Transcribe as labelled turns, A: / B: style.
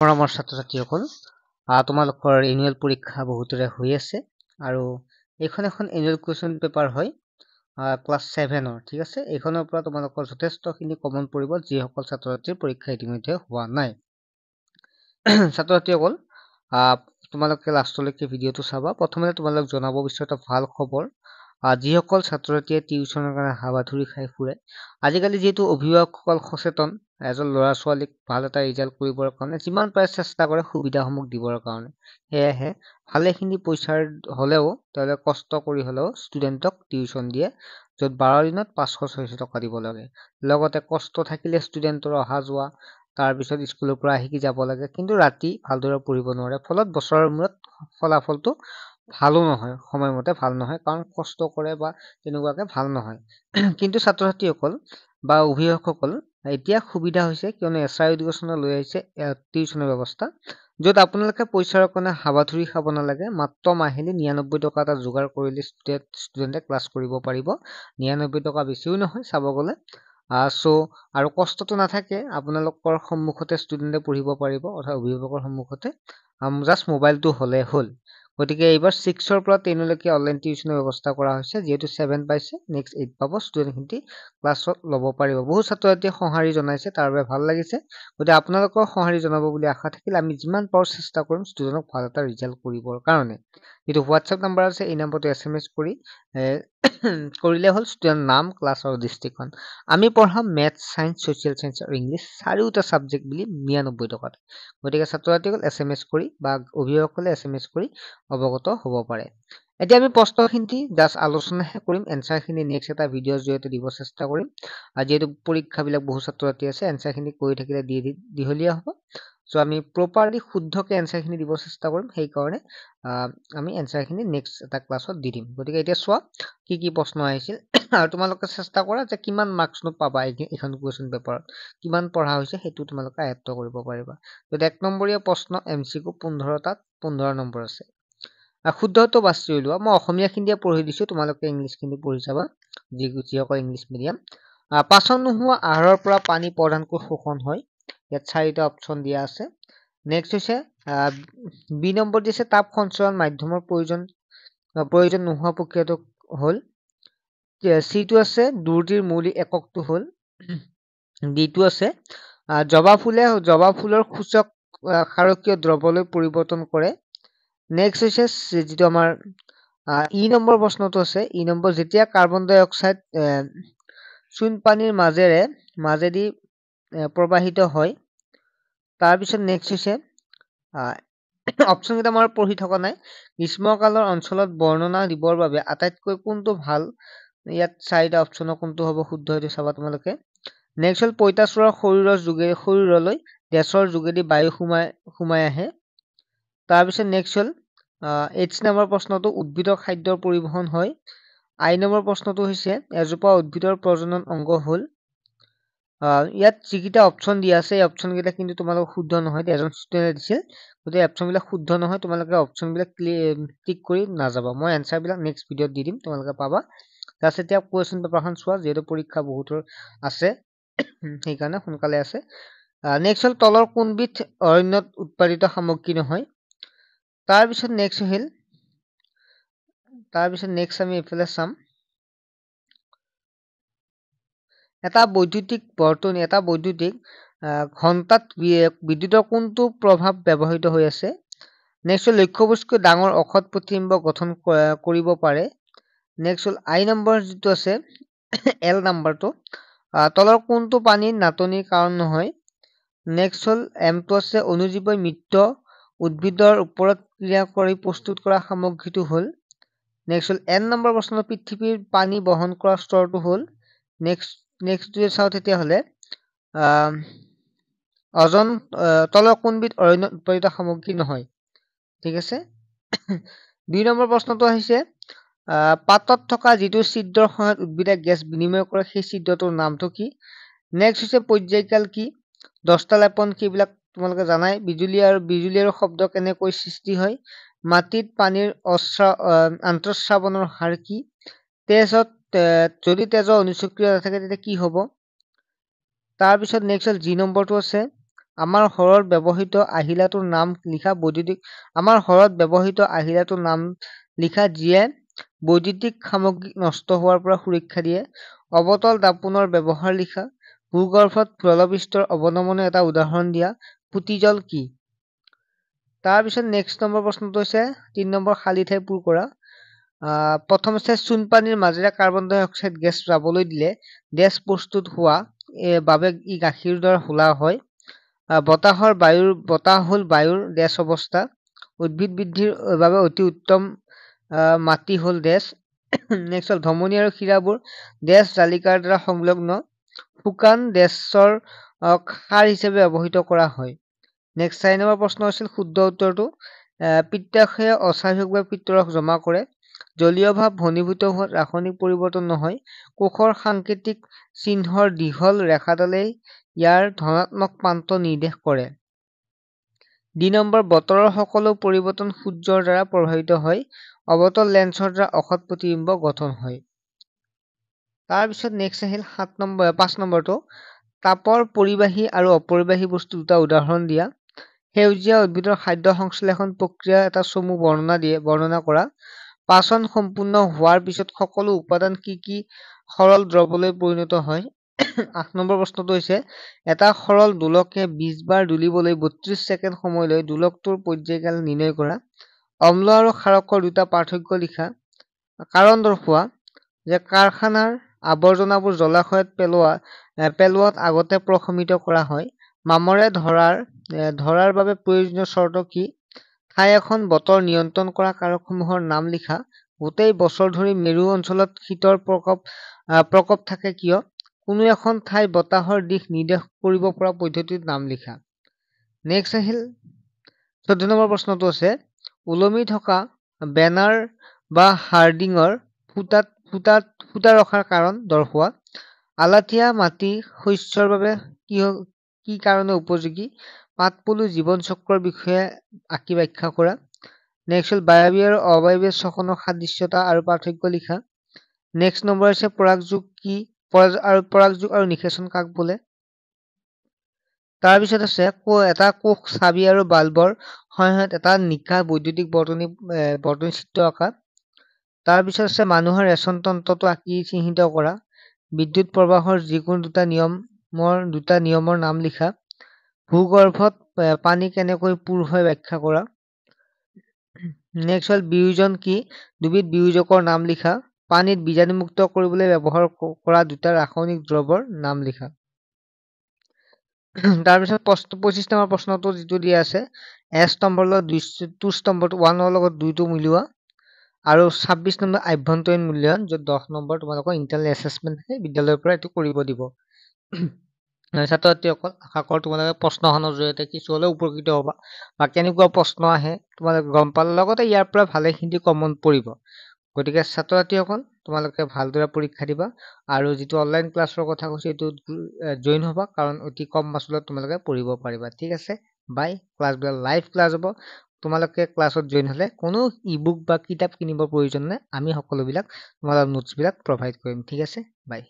A: মৰমৰ ছাত্ৰ-ছাত্ৰীসকল, তোমালোকৰ এনুৱেল পৰীক্ষা বহুতৰে হৈ আছে আৰু এইখন এখন এনুৱেল কুৱেশ্যন পেপাৰ হয় ক্লাছ 7-ৰ। ঠিক আছে, এইখনৰ পৰা তোমালোকৰ যথেষ্টখিনি কমন পৰিব যিসকল ছাত্ৰ-ছাত্ৰীৰ পৰীক্ষা ইতিমধ্যে হোৱা নাই। ছাত্ৰ-ছাত্ৰীসকল, তোমালোকে লাষ্টলৈকে ভিডিঅ'টো চাবা। প্ৰথমতে তোমালোক জনাব বিচাৰো এটা ভাল খবৰ। যিসকল ছাত্ৰ-ছাত্ৰীয়ে টিউচনৰ কাৰণে হাবাথুৰি খাই ফুৰে, আজিকালি যিহেতু অভিভাৱকসকল সচেতন, এজন ল'ৰা-ছোৱালীক ভাল এটা ৰিজাল্ট কৰিবৰ কাৰণে যিমান পাৰে চেষ্টা কৰে সুবিধাসমূহ দিবৰ কাৰণে। সেয়েহে ভালেখিনি পইচাৰ হ'লেও তেওঁলোকে কষ্ট কৰি হ'লেও ষ্টুডেণ্টক টিউচন দিয়ে, য'ত 12 দিনত 500-600 টকা দিব লাগে। লগতে কষ্ট থাকিলে ষ্টুডেণ্টৰ অহা যোৱা, তাৰপিছত স্কুলৰ পৰা আহি যাব লাগে, কিন্তু ৰাতি ভালদৰে পঢ়িব নোৱাৰে। ফলত বছৰৰ মূৰত ফলাফলটো ভালো নহয়, সময়মতে ভাল নহয়, কাৰণ কষ্ট কৰে বা তেনেকুৱাকে ভাল নহয়। কিন্তু ছাত্ৰ-ছাত্ৰীসকল বা অভিভাৱকসকল এতিয়া সুবিধা হৈছে, কিয়নো SR এডুকেশ্যনে লৈ আহিছে টিউচনৰ ব্যৱস্থা, য'ত আপোনালোকে পইচাৰ কাৰণে হাবাথুৰি খাব নালাগে। মাত্ৰ মাহিলী 99 টকা এটা যোগাৰ কৰিলে ষ্টুডেণ্টে ক্লাছ কৰিব পাৰিব। 99 টকা বেছিও নহয় চাব গ'লে। আৰু কষ্টটো নাথাকে, আপোনালোকৰ সন্মুখতে ষ্টুডেণ্টে পঢ়িব পাৰিব, অৰ্থাৎ অভিভাৱকৰ সন্মুখতে। জাষ্ট মোবাইলটো হ'লে হ'ল। গতিকে এইবাৰ 6ৰ পৰা 10লৈকে অনলাইন টিউচনৰ ব্যৱস্থা কৰা হৈছে। যিহেতু 7 পাইছে, নেক্সট 8 পাব, ষ্টুডেণ্টখিনি ক্লাছত ল'ব পাৰিব। বহু ছাত্ৰ-ছাত্ৰীয়ে সঁহাৰি জনাইছে, তাৰ বাবে ভাল লাগিছে। গতিকে আপোনালোকৰ সঁহাৰি জনাব বুলি আশা থাকিল। আমি যিমান পাৰোঁ চেষ্টা কৰিম ষ্টুডেণ্টক ভাল এটা ৰিজাল্ট কৰিবৰ কাৰণে। যিটো হোৱাটছএপ নাম্বাৰ আছে, এই নম্বৰটো SMS কৰি কৰিলে হ'ল ষ্টুডেণ্ট নাম, ক্লাছ আৰু ডিষ্ট্ৰিক্টখন। আমি পঢ়াম মেথছ, ছায়েন্স, ছ'চিয়েল ছায়েন্স আৰু ইংলিছ, চাৰিওটা ছাবজেক্ট মিলি 99 টকাত। গতিকে ছাত্ৰ-ছাত্ৰীসকল SMS কৰি বা অভিভাৱকসকলে SMS কৰি অৱগত হ'ব পাৰে। এতিয়া আমি প্ৰশ্নখিনি জাষ্ট আলোচনাহে কৰিম, এনচাৰখিনি নেক্সট এটা ভিডিঅ'ৰ জৰিয়তে দিব চেষ্টা কৰিম। যিহেতু পৰীক্ষাবিলাক বহু ছাত্ৰ-ছাত্ৰী আছে, এনচাৰখিনি কৰি থাকিলে দীঘলীয়া হ'ব। চ' আমি প্ৰপাৰলি শুদ্ধকে এনচাৰখিনি দিব চেষ্টা কৰিম। সেইকাৰণে আমি এনচাৰখিনি নেক্সট এটা ক্লাছত দি দিম। গতিকে এতিয়া চোৱা কি প্ৰশ্ন আহিছিল, আৰু তোমালোকে চেষ্টা কৰা যে কিমান মাৰ্কছনো পাবা এইখন কুৱেশ্যন পেপাৰত, কিমান পঢ়া হৈছে সেইটো তোমালোকে আয়ত্ত কৰিব পাৰিবা। যদি 1 নম্বৰীয়া প্ৰশ্ন MCQ 15টাত 15 নম্বৰ আছে। শুদ্ধটো বাছি উলিওৱা। মই অসমীয়াখিনিয়ে পঢ়ি দিছো, তোমালোকে ইংলিছখিনি পঢ়ি চাবা, যিসকল ইংলিছ মিডিয়াম। পাচন নোহোৱা আহাৰৰ পৰা পানী প্ৰধানকৈ শোষণ হয়। ইয়াত 4টা অপশ্যন দিয়া আছে। নেক্সট হৈছে বি নম্বৰ দিছে, তাপ সঞ্চয়ন মাধ্যমৰ প্ৰয়োজন নোহোৱা প্ৰক্ৰিয়াটো হ'ল। চিটো আছে, দুৰ্তিৰ মৌলিক এককটো হ'ল। ডিটো আছে, জবা ফুলৰ সূচক ক্ষাৰকীয় দ্ৰৱলৈ পৰিৱৰ্তন কৰে। নেক্সট হৈছে যিটো আমাৰ ই নম্বৰ প্ৰশ্নটো আছে, ই নম্বৰ, যেতিয়া কাৰ্বন ডাই অক্সাইড চূণ পানীৰ মাজেদি প্ৰবাহিত হয়। তাৰপিছত নেক্সট হৈছে অপশ্যন কেইটা মই পঢ়ি থকা নাই। গ্ৰীষ্মকালৰ অঞ্চলত বৰ্ণনা দিবৰ বাবে আটাইতকৈ কোনটো ভাল? ইয়াত 4টা অপশ্যনৰ কোনটো হ'ব শুদ্ধ সেইটো চাবা তোমালোকে। নেক্সট হ'ল পঁইতাচোৰা শৰীৰলৈ গেছৰ যোগেদি বায়ু সোমাই আহে। তাৰপিছত নেক্সট হ'ল H নম্বৰ প্ৰশ্নটো, উদ্ভিদৰ খাদ্যৰ পৰিবহণ হয়। I নম্বৰ প্ৰশ্নটো হৈছে এজোপা উদ্ভিদৰ প্ৰজনন অংগ হ'ল। ইয়াত যিকেইটা অপশ্যন দিয়া আছে, এই অপশ্যন কেইটা কিন্তু তোমালোক শুদ্ধ নহয়, এজন ষ্টুডেণ্টে দিছিল। গতিকে অপশ্যনবিলাক শুদ্ধ নহয়, তোমালোকে অপশ্যনবিলাক টিক কৰি নাযাবা। মই এনচাৰবিলাক নেক্সট ভিডিঅ'ত দি দিম, তোমালোকে পাবা। তাৰপিছত এতিয়া কুৱেশ্যন পেপাৰখন চোৱা, যিহেতু পৰীক্ষা বহুতৰ আছে, সেইকাৰণে সোনকালে আছে। নেক্সট হ'ল তলৰ কোনবিধ অৰণ্যত উৎপাদিত সামগ্ৰী নহয়। তাৰপিছত নেক্সট আমি এইফালে চাম। এটা বৈদ্যুতিক ঘণ্টাত বিদ্যুতৰ কোনটো প্ৰভাৱ ব্যৱহৃত হৈ আছে? নেক্সট হ'ল লক্ষ্যবস্তুতকৈ ডাঙৰ ঔষধ প্ৰতিবিম্ব গঠন কৰিব পাৰে। নেক্সট হ'ল I নম্বৰ যিটো আছে, L নম্বৰটো, তলৰ কোনটো পানীৰ নাটনিৰ কাৰণ নহয়? নেক্সট হ'ল M টো আছে, অনুজীৱই মৃত উদ্ভিদৰ ওপৰত ক্ৰিয়া কৰি প্ৰস্তুত কৰা সামগ্ৰীটো হ'ল। নেক্সট হ'ল N নম্বৰ প্ৰশ্ন, পৃথিৱীৰ পানী বহন কৰা স্তৰটো হ'ল। নেক্সট যদি চাওঁ তেতিয়াহ'লে তলৰ কোনবিধ অৰণ্যত উৎপাদিত সামগ্ৰী নহয়? ঠিক আছে। 2 নম্বৰ প্ৰশ্নটো আহিছে, পাতত থকা যিটো ছিদ্ৰৰ সহায়ত উদ্ভিদে গেছ বিনিময় কৰে, সেই ছিদ্ৰটোৰ নামটো কি? নেক্সট হৈছে পৰ্যায়কাল কি? 10টা লেপন কি? এইবিলাক তোমালোকে জানাই। বিজুলী আৰু শব্দ কেনেকৈ সৃষ্টি হয়? মাটিত পানীৰ আন্তঃস্ৰাৱনৰ হাৰ কি? যদি তেজৰ অনুচক্ৰিয় নাথাকে তেতিয়া কি হ'ব? তাৰপিছত নেক্সট হ'ল G নম্বৰটো আছে, আমাৰ ঘৰত ব্যৱহৃত আহিলাটোৰ নাম লিখা বৈদ্যুতিক আমাৰ ঘৰত ব্যৱহৃত আহিলাটোৰ নাম লিখা যিয়ে বৈদ্যুতিক সামগ্ৰী নষ্ট হোৱাৰ পৰা সুৰক্ষা দিয়ে। অৱতল দাপোনৰ ব্যৱহাৰ লিখা। ভূগৰ্ভত জলপৃষ্ঠৰ অৱনমনৰ এটা উদাহৰণ দিয়া। পুতিজল কি? তাৰপিছত নেক্সট নম্বৰ প্ৰশ্নটো হৈছে ৩ নম্বৰ খালী ঠাই পূৰ কৰা। প্ৰথম হৈছে চূণ পানীৰ মাজেৰে কাৰ্বন ডাই অক্সাইড গেছ যাবলৈ দিলে গেছ প্ৰস্তুত হোৱা বাবে ই গাখীৰ দ্বাৰা হোলা হয়। বতাহ হ'ল বায়ুৰ ডেছ অৱস্থা। উদ্ভিদ বৃদ্ধিৰ বাবে অতি উত্তম মাটি হ'ল ডেছ। নেক্সট হ'ল ধমনী আৰু শিৰাবোৰ ডেছ জালিকাৰ দ্বাৰা সংলগ্ন। শুকান ডেছৰ সাৰ হিচাপে ব্যৱহৃত কৰা হয়। নেক্সট ৪ নম্বৰ প্ৰশ্ন আছিল শুদ্ধ উত্তৰটো। পিত্তাশয়ে অস্বাভাৱিকভাৱে পিত্তৰস জমা কৰে। জলীয় ভাৱ ঘনীভূত হোৱাত ৰাসায়নিক পৰিৱৰ্তন নহয়। কোষৰ সাংকেতিক চিহ্নৰ দীঘল ৰেখাডালেই ইয়াৰ ধনাত্মক প্ৰান্ত নিৰ্দেশ কৰে। দুই নম্বৰ বতৰৰ সকলো পৰিৱৰ্তন সূৰ্যৰ দ্বাৰা প্ৰভাৱিত হয়। অৱতল লেন্সৰ দ্বাৰা অসৎ প্ৰতিবিম্ব গঠন হয়। তাৰপিছত নেক্সট আহিল ৫ নম্বৰটো তাপৰ পৰিবাহী আৰু অপৰিবাহী বস্তু দুটা উদাহৰণ দিয়া। সেউজীয়া উদ্ভিদৰ খাদ্য সংশ্লেষণ প্ৰক্ৰিয়া এটা চমু বৰ্ণনা কৰা। পাচন সম্পূৰ্ণ হোৱাৰ পিছত সকলো উপাদান কি সৰল দ্ৰৱলৈ পৰিণত হয়। ৮ নম্বৰ প্ৰশ্নটো হৈছে এটা সৰল দোলকে ২০ বাৰ দোলিবলৈ ৩২ ছেকেণ্ড সময় লৈ দোলকটোৰ পৰ্যায়কাল নিৰ্ণয় কৰা। অম্ল আৰু ক্ষাৰকৰ দুটা পাৰ্থক্য লিখা। কাৰণ দৰ্শোৱা যে কাৰখানাৰ আৱৰ্জনাবোৰ জলাশয়ত পেলোৱাত আগতে প্ৰশমিত কৰা হয়। মামৰে ধৰাৰ বাবে প্ৰয়োজনীয় চৰ্ত কি? ঠাই এখন বতৰ নিয়ন্ত্ৰণ কৰা কাৰকসমূহৰ নাম লিখা। গোটেই বছৰ ধৰি মেৰু অঞ্চলত শীতৰ প্ৰকোপ থাকে কিয়? কোনো এখন ঠাইৰ বতাহৰ দিশ নিৰ্দেশ কৰিব পৰা পদ্ধতিৰ নাম লিখা। নেক্সট আহিল ১৪ নম্বৰ প্ৰশ্নটো আছে ওলমি থকা বেনাৰ বা হাৰ্ডিঙৰ ফুটা ৰখাৰ কাৰণ দৰ্শোৱা। আলাথিয়া মাটি শস্যৰ বাবে কি কাৰণে উপযোগী? পাতপলু জীৱন চক্ৰৰ বিষয়ে আঁকি ব্যাখ্যা কৰা। নেক্সট হ'ল বায়বীয় আৰু অবায়বীয় শ্বসনৰ সাদৃশ্যতা আৰু পাৰ্থক্য লিখা। নেক্সট নম্বৰ হৈছে পৰাগযোগ কি? পৰাগযোগ আৰু নিষেচন কাক বোলে? তাৰপিছত আছে এটা কোষ চাবি আৰু বাল্বৰ সহায়ত এটা নিকা বৈদ্যুতিক বৰ্তনী চিত্ৰ আঁকা। তাৰপিছত আছে মানুহৰ ৰেচন তন্ত্ৰটো আঁকি চিহ্নিত কৰা। বিদ্যুৎ প্ৰবাহৰ যিকোনো দুটা নিয়মৰ নাম লিখা। ভূগৰ্ভত পানী কেনেকৈ পূৰ হয় ব্যাখ্যা কৰা। নেক্সট হ'ল বিয়োজন কি? দুবিধ বিয়োজকৰ নাম লিখা। পানীত বীজাণুমুক্ত কৰিবলৈ ব্যৱহাৰ কৰা দুটা ৰাসায়নিক দ্ৰৱৰ নাম লিখা। তাৰপিছত ২৫ নম্বৰ প্ৰশ্নটো যিটো দিয়া আছে এছ স্তম্ভৰ লগত ২ স্তম্ভৰ 1ৰ লগত 2টো মিলোৱা। আৰু ২৬ নম্বৰ আভ্যন্তৰীণ মূল্যায়ন য'ত ১০ নম্বৰ তোমালোকৰ ইণ্টাৰনেল এছেছমেণ্ট বিদ্যালয়ৰ পৰা এইটো কৰিব দিব। ছাত্ৰ ছাত্ৰীসকল আশা কৰোঁ তোমালোকে প্ৰশ্নখনৰ জৰিয়তে কিছু হ'লেও উপকৃত হ'বা বা কেনেকুৱা প্ৰশ্ন আহে তোমালোকে গম পালে লগতে ইয়াৰ পৰা ভালেখিনি কমন পৰিব। গতিকে ছাত্ৰ ছাত্ৰীসকল তোমালোকে ভালদৰে পৰীক্ষা দিবা আৰু যিটো অনলাইন ক্লাছৰ কথা কৈছোঁ এইটো জইন হ'বা কাৰণ অতি কম মাচুলত তোমালোকে পঢ়িব পাৰিবা। ঠিক আছে বাই। ক্লাছবিলাক লাইভ ক্লাছ হ'ব। তোমালোকে ক্লাছত জইন হ'লে কোনো ইবুক বা কিতাপ কিনিবৰ প্ৰয়োজন নাই। আমি সকলোবিলাক তোমালোকৰ নোটছবিলাক প্ৰভাইড কৰিম। ঠিক আছে বাই।